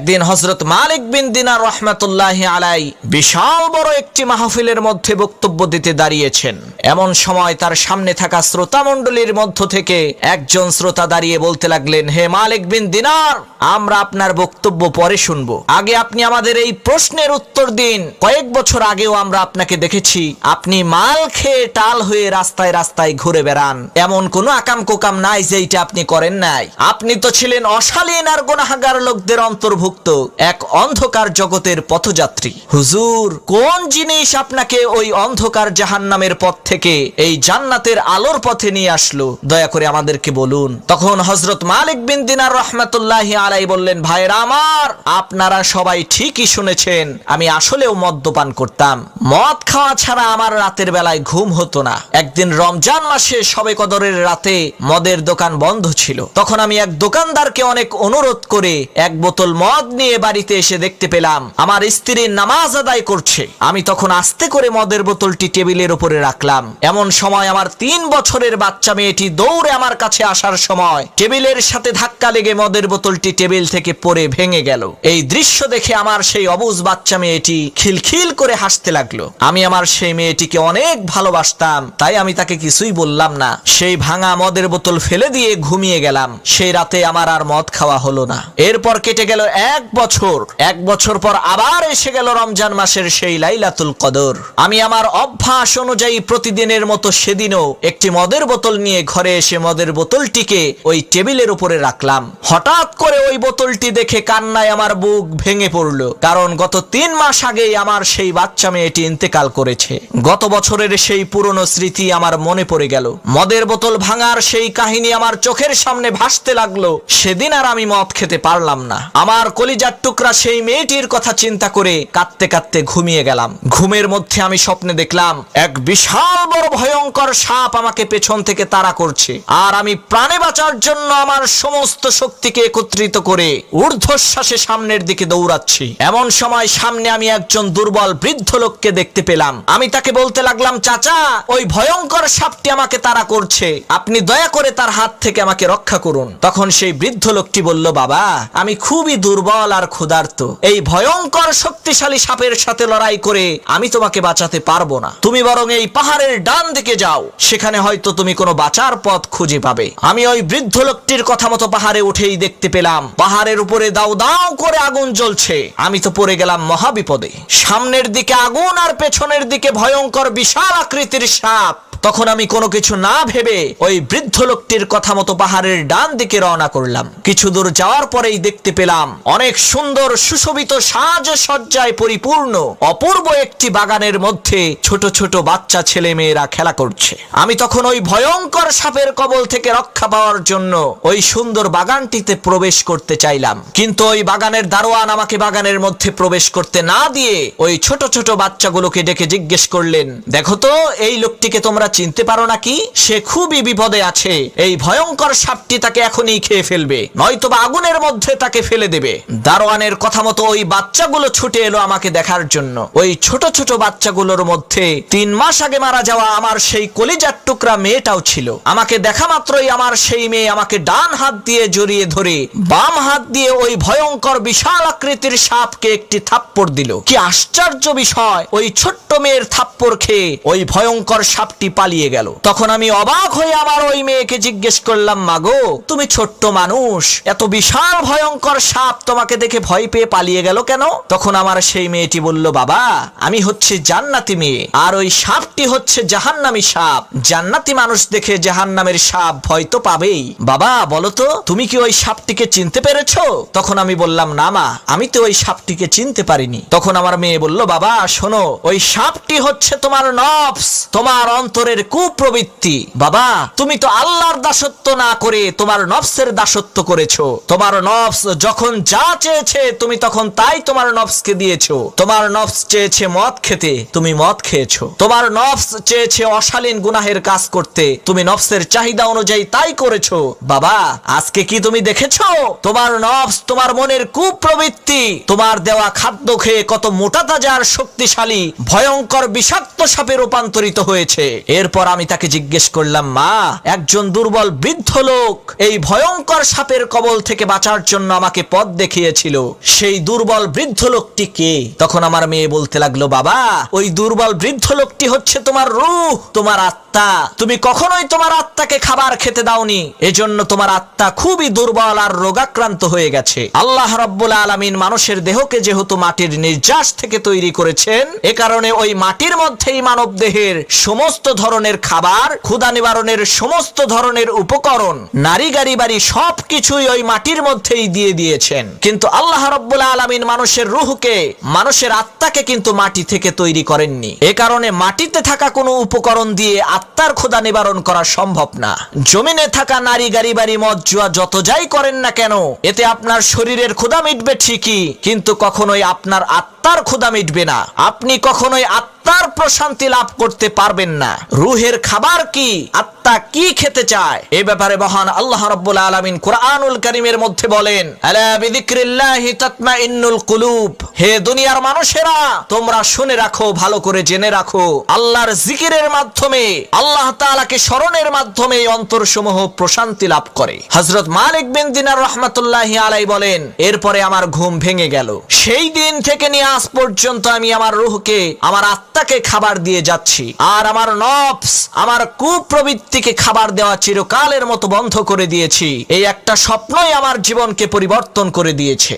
একদিন হযরত মালিক বিন দিনার রাহমাতুল্লাহি আলাইহি বিশাল বড় একটি মাহফিলের মধ্যে বক্তব্য দিতে দাঁড়িয়েছেন। এমন সময় তার সামনে থাকা শ্রোতা মণ্ডলীর মধ্য থেকে একজন শ্রোতা দাঁড়িয়ে বলতে লাগলেন, হে মালিক বিন দিনার, আমরা আপনার বক্তব্য পরে শুনবো, আগে আপনি আমাদের এই প্রশ্নের উত্তর দিন। কয়েক বছর আগেও আমরা আপনাকে দেখেছি আপনি মাল খেয়ে টাল হয়ে রাস্তায় রাস্তায় ঘুরে বেড়ান, এমন কোনো আকাম কোকাম নাই যেটা আপনি করেন নাই। আপনি তো ছিলেন অশালীন আর গুনাহগার লোকদের অন্তর্ভুক্ত এক অন্ধকার জগতের পথযাত্রী। হুজুর, কোন জিনিস আপনাকে ওই অন্ধকার জাহান্নামের পথ থেকে এই জান্নাতের আলোর পথে নিয়ে আসলো, দয়া করে আমাদেরকে বলুন। তখন হযরত মালিক বিন দিনার রাহমাতুল্লাহি আলাইহি বললেন, ভাইরা আমার, আপনারা সবাই ঠিকই শুনেছেন, আমি আসলেও মদ্যপান করতাম। মদ খাওয়া ছাড়া আমার রাতের বেলায় ঘুম হতো না। একদিন রমজান মাসে শবে কদরের রাতে মদের দোকান বন্ধ ছিল। তখন আমি এক দোকানদারকে অনেক অনুরোধ করে এক বোতল মদ নিয়ে বাড়িতে এসে দেখতে পেলাম আমার স্ত্রী নামাজ আদায় করছে। আমি তখন আস্তে করে মদের বোতলটি টেবিলের উপরে রাখলাম। এমন সময় আমার 3 বছরের বাচ্চা মেয়েটি দৌড়ে আমার কাছে আসার সময় টেবিলের সাথে ধাক্কা লেগে মদের বোতলটি টেবিল থেকে পড়ে ভেঙে গেল। এই দৃশ্য দেখে আমার সেই অবুঝ বাচ্চা মেয়েটি খিলখিল করে হাসতে লাগলো। আমি আমার সেই মেয়েটিকে অনেক ভালোবাসতাম, তাই আমি তাকে কিছুই বললাম না। সেই ভাঙা মদের বোতল ফেলে দিয়ে ঘুমিয়ে গেলাম। সেই রাতে আমার আর মদ খাওয়া হলো না। এরপর কেটে গেল 1 বছর। 1 বছর পর আবার এসে গেল রমজান মাসের সেই লাইলাতুল কদর। আমি আমার অভ্যাস অনুযায়ী প্রতিদিনের মতো সেদিনও একটি মদের বোতল নিয়ে ঘরে এসে মদের বোতলটিকে ওই টেবিলের উপরে রাখলাম। হঠাৎ করে ওই বোতলটি দেখে কান্নায় আমার বুক ভেঙে পড়ল, কারণ গত 3 মাস আগেই আমার সেই বাচ্চা মেয়েটি ইন্তেকাল করেছে। গত বছরের সেই পুরনো স্মৃতি আমার মনে পড়ে গেল। মদের বোতল ভাঙার সেই কাহিনী আমার চোখের সামনে ভাসতে লাগলো। সেদিন আর আমি মদ খেতে পারলাম না। আমার কলিজার টুকরা সেই মেয়েটির কথা চিন্তা করে কাঁদতে কাঁদতে ঘুমিয়ে গেলাম। ঘুমের মধ্যে আমি স্বপ্নে দেখলাম এক বিশাল বড় ভয়ঙ্কর সাপ আমাকে পেছন থেকে তাড়া করছে, আর আমি প্রাণে বাঁচার জন্য আমার সমস্ত শক্তিকে একত্রিত করে ঊর্ধ্বশ্বাসে সামনের দিকে দৌড়াচ্ছি। এমন সময় সামনে আমি একজন দুর্বল বৃদ্ধ লোককে দেখতে পেলাম। আমি তাকে বলতে লাগলাম, চাচা, ওই ভয়ঙ্কর সাপটি আমাকে তাড়া করছে, আপনি দয়া করে তার হাত থেকে আমাকে রক্ষা করুন। তখন সেই বৃদ্ধ লোকটি বলল, বাবা, আমি খুবই দুর্বল আর ক্ষুধার্ত, এই ভয়ঙ্কর শক্তিশালী সাপের সাথে লড়াই করে আমি তোমাকে বাঁচাতে পারবো না। তুমি বরং এই পাহাড়ের ডান দিকে যাও, সেখানে হয়তো তুমি কোনো বাঁচার পথ খুঁজে পাবে। আমি ওই বৃদ্ধ লোকটির কথা মতো পাহাড়ে উঠেই দেখতে পেলাম পাহাড়ের উপরে দাউ দাউ করে আগুন জ্বলছে। আমি তো পড়ে গেলাম মহাবিপদে। সামনের দিকে আগুন আর পেছনের দিকে ভয়ঙ্কর বিশাল আকৃতির সাপ। তখন আমি কোনো কিছু না ভেবে ওই বৃদ্ধ লোকটির কথা মতো পাহাড়ের ডান দিকে রওনা করলাম। কিছু দূর যাওয়ার পরেই দেখতে পেলাম অনেক সুন্দর সুশোভিত সাজ সজ্জায় পরিপূর্ণ অপূর্ব একটি বাগানের মধ্যে ছোট ছোট বাচ্চা ছেলে মেয়েরা খেলা করছে। আমি তখন ওই ভয়ঙ্কর সাপের কবল থেকে রক্ষা পাওয়ার জন্য ওই সুন্দর বাগানটিতে প্রবেশ করতে চাইলাম, কিন্তু ওই বাগানের দারোয়ান আমাকে বাগানের মধ্যে প্রবেশ করতে না দিয়ে ওই ছোট ছোট বাচ্চাগুলোকে ডেকে জিজ্ঞেস করলেন, দেখো তো, এই লোকটিকে তোমরা চিনতে পারো নাকি? সে খুবই বিপদে আছে। এই ভয়ঙ্কর সাপটি তাকে এখনই খেয়ে ফেলবে, নয়তোবা আগুনের মধ্যে তাকে ফেলে দেবে। দারোয়ানের কথা মতো ওই বাচ্চাগুলো ছুটে এলো আমাকে দেখার জন্য। ওই ছোট ছোট বাচ্চাগুলোর মধ্যে 3 মাস আগে মারা যাওয়া আমার সেই কলিজার টুকরা মেয়েটাও ছিল। আমাকে দেখা মাত্রই আমার সেই মেয়ে আমাকে ডান হাত দিয়ে জড়িয়ে ধরে বাম হাত দিয়ে ওই ভয়ঙ্কর বিশাল আকৃতির সাপকে একটি থাপ্পড় দিল। কি আশ্চর্য বিষয়, ওই ছোট্ট মেয়ের থাপ্পড় খেয়ে ওই ভয়ঙ্কর সাপটি পালিয়ে গেল। তখন আমি অবাক হয়ে আমার ওই মেয়েকে জিজ্ঞেস করলাম, মাগো, তুমি ছোট্ট মানুষ, এত বিশাল ভয়ঙ্কর সাপ তোমাকে দেখে ভয় পেয়ে পালিয়ে গেল কেন? তখন আমার সেই মেয়েটি বলল, বাবা, আমি হচ্ছে জান্নাতি মেয়ে, আর ওই সাপটি হচ্ছে জাহান্নামী সাপ। জান্নাতি মানুষ দেখে জাহান্নামের সাপ ভয় তো পাবেই। বাবা, বলো তো, তুমি কি ওই সাপটিকে চিনতে পেরেছো? তখন আমি বললাম, না মা, আমি তো ওই সাপটিকে চিনতে পারিনি। তখন আমার মেয়ে বলল, বাবা শোনো, ওই সাপটি হচ্ছে তোমার নফস, তোমার অন্তরের কুপ্রবৃত্তি। বাবা, তুমি তো আল্লাহর দাসত্ব না করে তোমার নফসের দাসত্ব করেছো। তোমার নফস যখন যা চেয়েছে তুমি তখন তাই তোমার নফসকে দিয়েছো। তোমার নফস চেয়েছে মদ খেতে, তুমি মদ খেয়েছো। তোমার নফস চেয়েছে অশালীন গুনাহের কাজ করতে, তুমি নফসের চাহিদা অনুযায়ী তাই করেছো। বাবা, আজকে কি তুমি দেখেছো তোমার নফস, তোমার মনের কুপ্রবৃত্তি তোমার দেওয়া খাদ্য খেয়ে কত মোটা তাজা আর শক্তিশালী ভয়ঙ্কর বিষাক্ত সাপে রূপান্তরিত হয়েছে? এরপর আমি তাকে জিজ্ঞেস করলাম, মা, একজন দুর্বল বৃদ্ধ লোক এই ভয়ঙ্কর সাপের কবল থেকে বাঁচার জন্য আমাকে পথ দেখিয়েছিল, সেই দুর্বল বৃদ্ধ লোকটি কে? তখন আমার মেয়ে বলতে লাগলো, বাবা, ওই দুর্বল বৃদ্ধ লোকটি হচ্ছে তোমার রূহ, তোমার আত্মা। তুমি কখনোই তোমার আত্মাকে খাবার খেতে দাওনি, এজন্য তোমার আত্মা খুবই দুর্বল আর রোগাক্রান্ত হয়ে গেছে। আল্লাহ রাব্বুল আলামিন মানুষের দেহকে যেহেতু মাটির নির্যাস থেকে তৈরি করেছেন, এ কারণে ওই মাটির মধ্যেই মানব দেহের সমস্ত ধরনের খাবার, ক্ষুধা নিবারণের সমস্ত ধরনের উপকরণ, নারী গাড়ি বাড়ি সবকিছুই ওই মাটির মধ্যেই দিয়ে দিয়েছেন। কিন্তু আল্লাহ রাব্বুল আলামিন মানুষের রূহকে, মানুষের আত্মাকে কিন্তু মাটি থেকে তৈরি করেননি। এ কারণে মাটিতে থাকা কোনো উপকরণ দিয়ে আত্মার ক্ষুধা নিবারণ করা সম্ভব না। জমিনে থাকা নারী গাড়ি বাড়ি মদ জুয়া যত যাই করেন না কেন, এতে আপনার শরীরের ক্ষুধা মিটবে ঠিকই, কিন্তু কখনোই আপনার আত্মার ক্ষুধা মিটবে না। আপনি কখনোই আত্মার প্রশান্তি লাভ করতে পারবেন না। রূহের খাবার কি, আত্মা কি খেতে চায়, এ ব্যাপারে মহান আল্লাহ রাব্বুল আলামিন কুরআনুল কারীমের মধ্যে বলেন, আলা বিযিকরিল্লাহি তাতমাইন্নুল কুলুব। হে দুনিয়ার মানুষেরা, তোমরা শুনে রাখো, ভালো করে জেনে রাখো, আল্লাহর জিকিরের মাধ্যমে, আল্লাহ তাআলাকে স্মরণের মাধ্যমে অন্তরসমূহ প্রশান্তি লাভ করে। হযরত মালিক বিন দিনার রাহমাতুল্লাহি আলাইহি বলেন, এরপরে আমার ঘুম ভেঙে গেল। সেই দিন থেকে নিয়ে আজ পর্যন্ত আমি আমার রূহকে, আমার আত্মাকে খাবার দিয়ে যাচ্ছি, আর আমার নফস, আমার কুপ্রবৃত্তিকে খাবার দেওয়া চিরকালের মতো বন্ধ করে দিয়েছি। এই একটা স্বপ্নই আমার জীবনকে পরিবর্তন করে দিয়েছে।